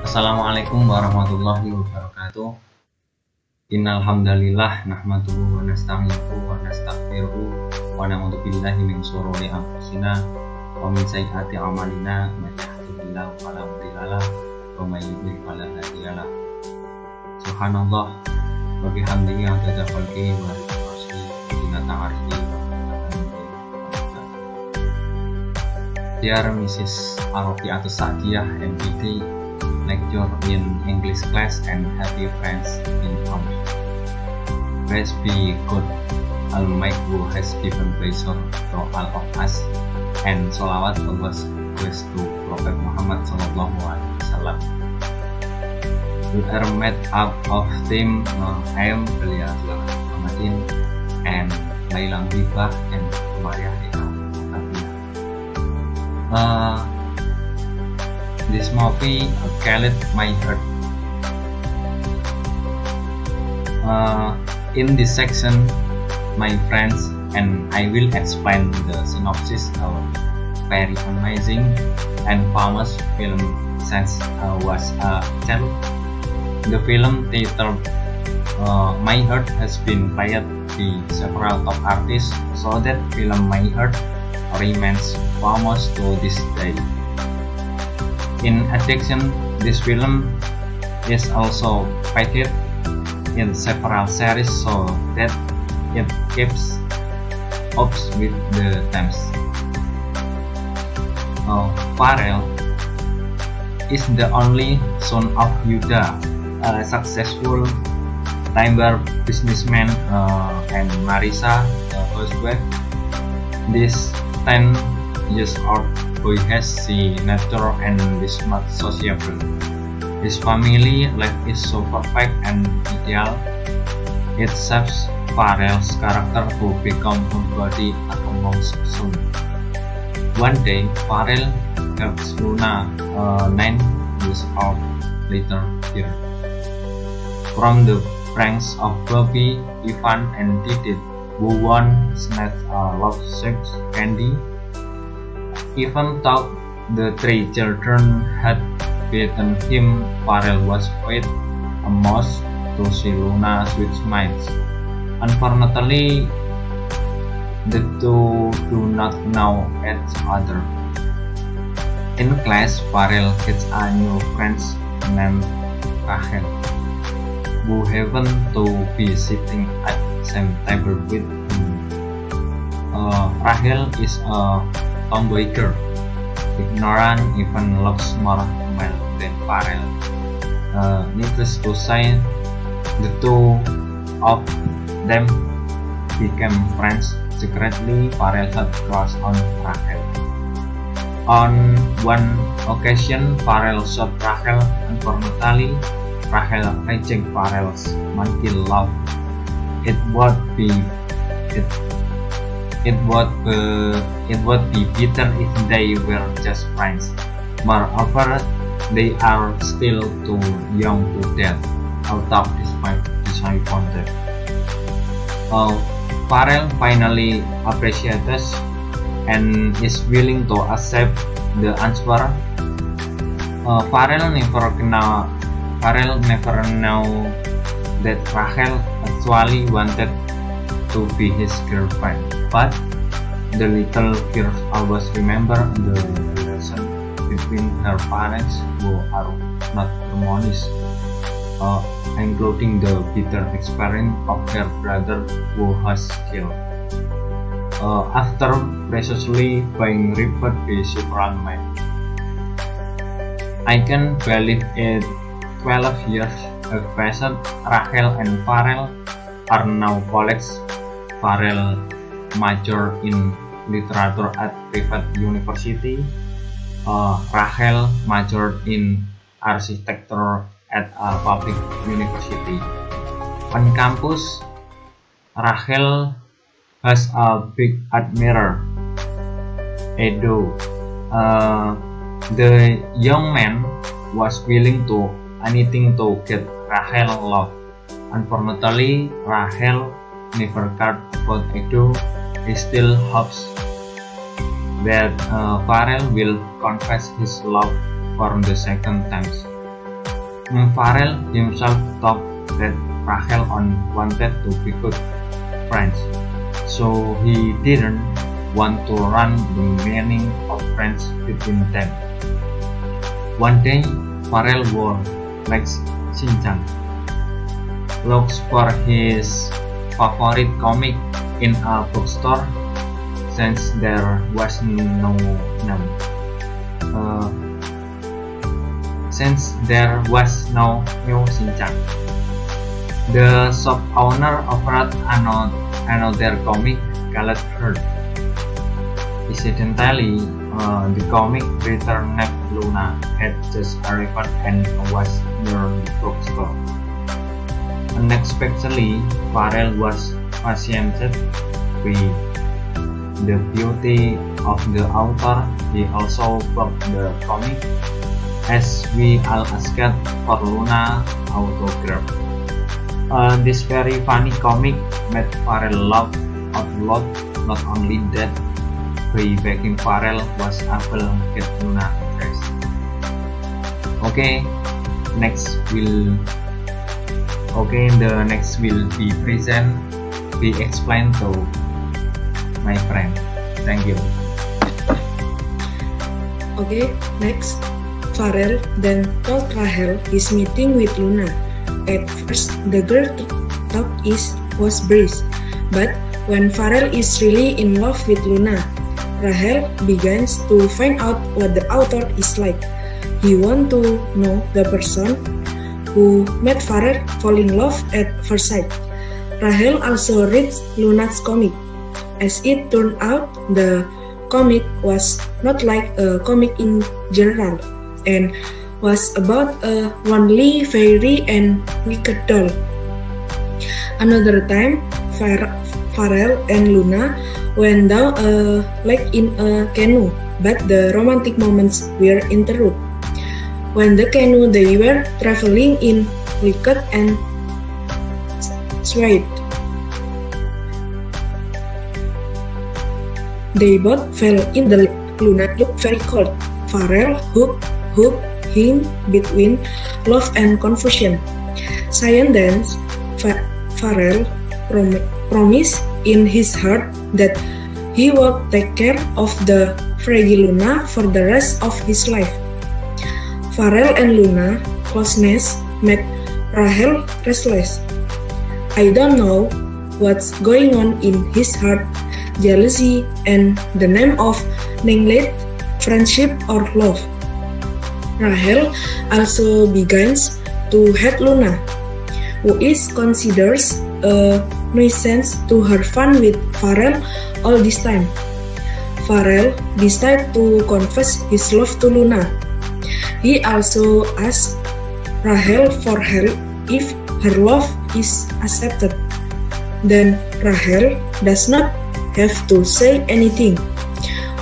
Assalamualaikum warahmatullahi wabarakatuh. Innal hamdalillah nahmaduhu wa nasta'inuhu wa nastaghfiruhu wa na'udzu billahi min shururi anfusina wa min sayyiati a'malina may yahdihillahu fala mudhillalah wa may yudhlil fala hadiyalah. Subhanallah wa bihamdihi adada khalqihi wa ridha nafsihi zinata arsyihi wa Dear Mrs. Arafiatus Sa'diyah MPD, lecture in English class and happy friends in common. Praise be God Almighty who has given pleasure to all of us, and salawat Allah's grace to Prophet Muhammad sallallahu alaihi wasallam. We are made up of team I am Belia Ahmadin and Lailang Bibah and Maria Eka. This movie called My Heart. In this section, my friends and I will explain the synopsis of very amazing and famous film since was a child. The film titled My Heart has been played by several top artists, so that film My Heart remains famous to this day. In addition, this film is also featured in several series, so that it keeps up with the times. Pharrell is the only son of Yuda, a successful timber businessman, and Marisa, a housewife. This 10-year-old boy has the nature and is not sociable. His family life is so perfect and ideal. It shapes Pharrell's character to become somebody amongst soon. One day, Pharrell helps Luna, 9 years old, little girl, from the pranks of Bobby, Ivan, and Didit, who once snatched a love-shaped candy. Even though the three children had beaten him, Pharrell was with a mouse to see Luna switch minds. Unfortunately, the two do not know each other. In class, Pharrell gets a new friend named Rachel, who happened to be sitting at the same table with him. Rachel is a tomboy girl, ignorant, even looks more male than Pharrell. Needless to say, the two of them became friends. Secretly, Pharrell had crush on Rachel. On one occasion, Pharrell shot Rachel. Unfortunately, Rachel rejected Pharrell's monkey love. It would be bitter if they were just friends. Moreover, they are still too young to date, although disappointed. Pharrell finally appreciates and is willing to accept the answer. Pharrell never knew that Rachel actually wanted to be his girlfriend, but the little girl always remember the relation between her parents, who are not harmonious, including the bitter experience of her brother who was killed. After precisely being raped by several men. I can believe it. 12 years have passed. Rachel and Pharrell are now colleagues. Pharrell majored in literature at private university. Rachel majored in architecture at a public university. On campus, Rachel has a big admirer, Edo. The young man was willing to anything to get Rachel love. Unfortunately, Rachel never cared about Edo. He still hopes that Pharrell will confess his love for the second time. Farrell himself thought that Rachel wanted to be good friends, so he didn't want to run the meaning of friends between them. One day, Farrell wore like Shin-chan, looks for his favorite comic in a bookstore since there was no name. Since there was no new Shin-chan, the shop owner offered another comic called Her. Incidentally, the comic writer named Luna had just arrived and was near the bookstore. Unexpectedly, Farrell was fascinated with the beauty of the author. He also bought the comic, as we all asked for Luna autograph. This very funny comic made Farrell laugh out loud. Not only that, by begging Farrell was able to get Luna dressed. The next will be present. Be explained to my friend. Thank you. Next, Farrell then told Rachel his meeting with Luna. At first, the girl thought it was breeze, but when Farrell is really in love with Luna, Rachel begins to find out what the author is like. He wants to know the person who made Farrell fall in love at first sight. Rachel also reads Luna's comic. As it turned out, the comic was not like a comic in general, and was about a only fairy and wicked doll. Another time, Farrell and Luna went down a lake in a canoe, but the romantic moments were interrupted. When the canoe they were traveling in liquid and swayed. They both fell in the lake. Luna looked very cold. Farrell hooked him between love and confusion. Science then, Farrell promised in his heart that he would take care of the fragile Luna for the rest of his life. Farrell and Luna closeness made Rachel restless. I don't know what's going on in his heart, jealousy and the name of neglect, friendship or love. Rachel also begins to hate Luna, who is considered a nuisance to her fun with Farrell all this time. Farrell decided to confess his love to Luna. He also asked Rachel for help if her love is accepted. Then Rachel does not have to say anything.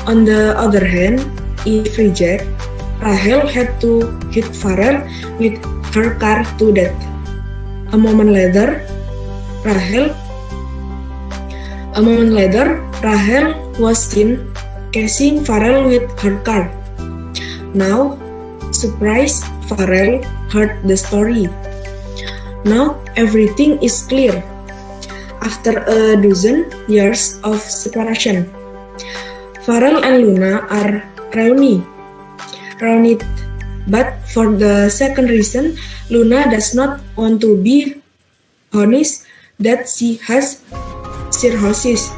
On the other hand, if rejected, Rachel had to hit Farrell with her car to death. A moment later, Rachel was seen chasing Farrell with her car. Now, surprised, Farrell heard the story. Now everything is clear. After a dozen years of separation, Farrell and Luna are reunited. But for the second reason, Luna does not want to be honest that she has cirrhosis.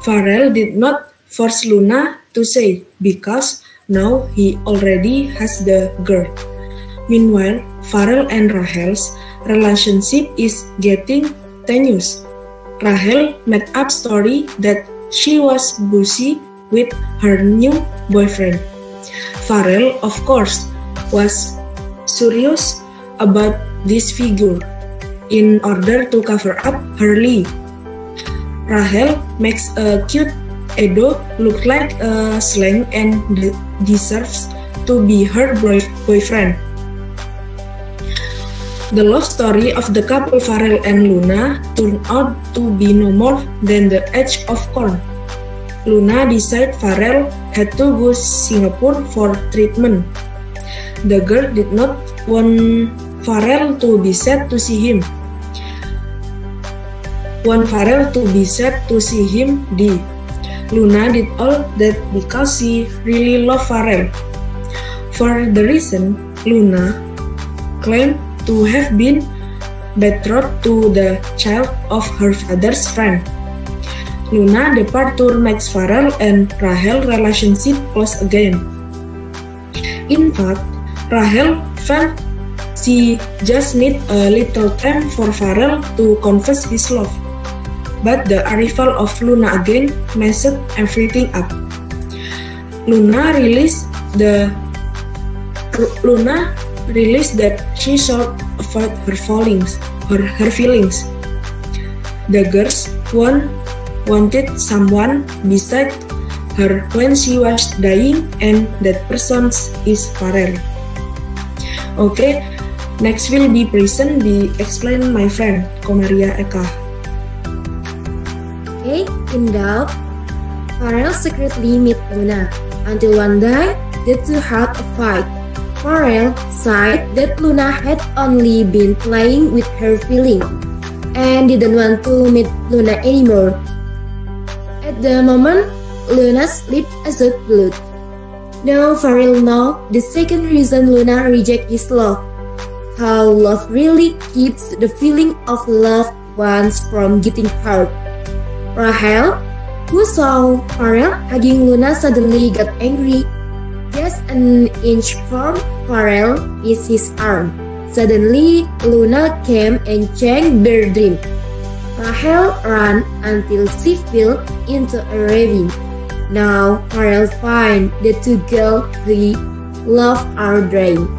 Farrell did not force Luna to say because now he already has the girl. Meanwhile, Farrell and Rachel's relationship is getting tenuous. Rachel made up story that she was busy with her new boyfriend. Farrell, of course, was serious about this figure. In order to cover up her lie, Rachel makes a cute Edo look like a slang and deserves to be her boyfriend. The love story of the couple Farrell and Luna turned out to be no more than the edge of corn. Luna decided Farrell had to go to Singapore for treatment. The girl did not want Farrell to be sad to see him. Luna did all that because she really loved Farrell. For the reason, Luna claimed to have been betrothed to the child of her father's friend. Luna's departure makes Farrell and Rachel's relationship close again. In fact, Rachel felt she just needed a little time for Farrell to confess his love. But the arrival of Luna again messed everything up. Luna realized that she should avoid her feelings. The girls wanted someone beside her when she was dying, and that person is Farrell. Okay, next will be present be explained my friend Komaria Eka. Okay, in doubt, Farrell secretly met Luna until one day the two had a fight. Farrell said that Luna had only been playing with her feelings and didn't want to meet Luna anymore. At the moment, Luna's lips oozed blood. Now Farrell knows the second reason Luna rejected his love. How love really keeps the feeling of loved ones from getting hurt. Rachel, who saw Farrell hugging Luna, suddenly got angry. Just an inch from Farrell is his arm. Suddenly, Luna came and changed their dream. Rachel ran until she fell into a ravine. Now Farrell finds the two girls they love are dying.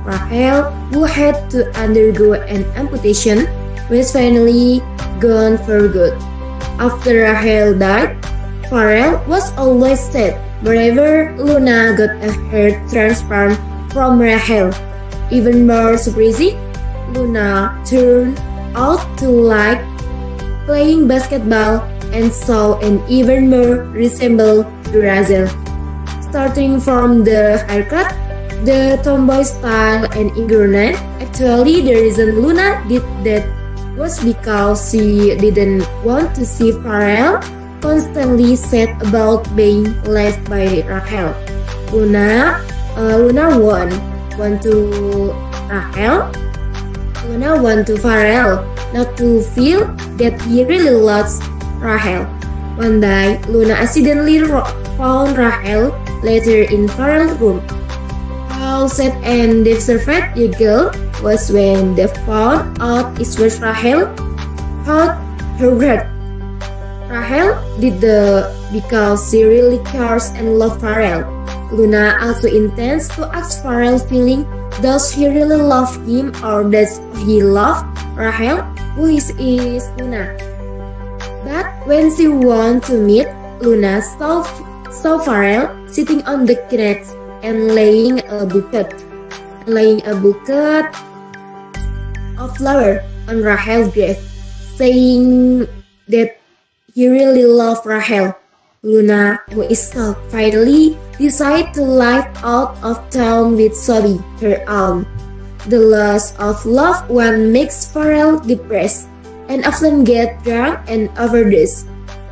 Rachel, who had to undergo an amputation, was finally gone for good. After Rachel died, Farrell was always sad whenever Luna got a hair transplant from Rachel. Even more surprising, Luna turned out to like playing basketball and saw an even more resemble to Rachel. Starting from the haircut, the tomboy style and environment, actually the reason Luna did that was because she didn't want to see Farrell constantly sad about being left by Rachel. Luna want to Rachel. Luna want to Farrell not to feel that he really loves Rachel. One day, Luna accidentally found Rachel later in Farrell's room. How sad and desperate the girl was when they found out it was Rachel. Hurt her heart. Rachel did because she really cares and loves Farrell. Luna also intends to ask Farrell feeling does he really love him or does he love Rachel, who is Luna. But when she wanted to meet, Luna saw Farrell sitting on the grass and laying a bucket of flower on Rachel's grave, saying that he really loved Rachel. Luna, who is shocked, finally decided to live out of town with Sophie, her aunt. The loss of loved one makes Farrell depressed and often get drunk and overdose.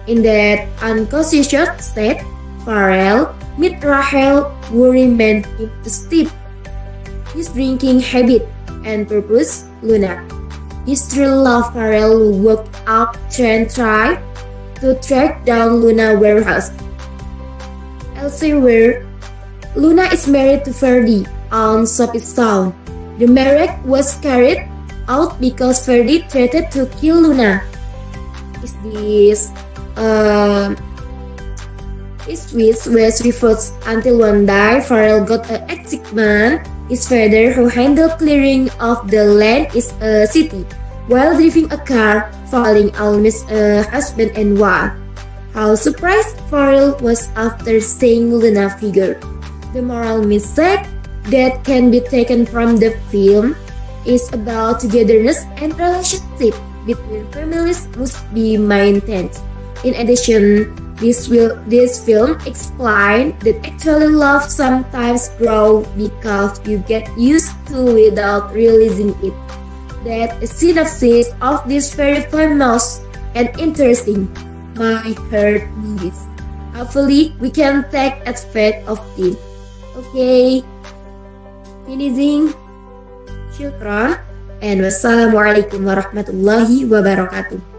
In that unconscious state, Farrell met Rachel, who remained him to steep his drinking habit and purpose Luna. His true love Farrell woke up and tried to track down Luna's warehouse. Elsewhere, Luna is married to Ferdy on Sophie's son. The marriage was carried out because Ferdy threatened to kill Luna. His wish was reversed until one day Farrell got an excitement. His father, who handled clearing of the land in a city, while driving a car, falling almost a husband and wife. How surprised Farrell was after seeing Luna figure. The moral message that can be taken from the film is about togetherness and relationship between families must be maintained. In addition, This film explains that actually love sometimes grows because you get used to without realizing it. That a synopsis of this very famous and interesting My Heart movies. Hopefully, we can take aspect of it. Okay, finishing. Syukran and wassalamualaikum warahmatullahi wabarakatuh.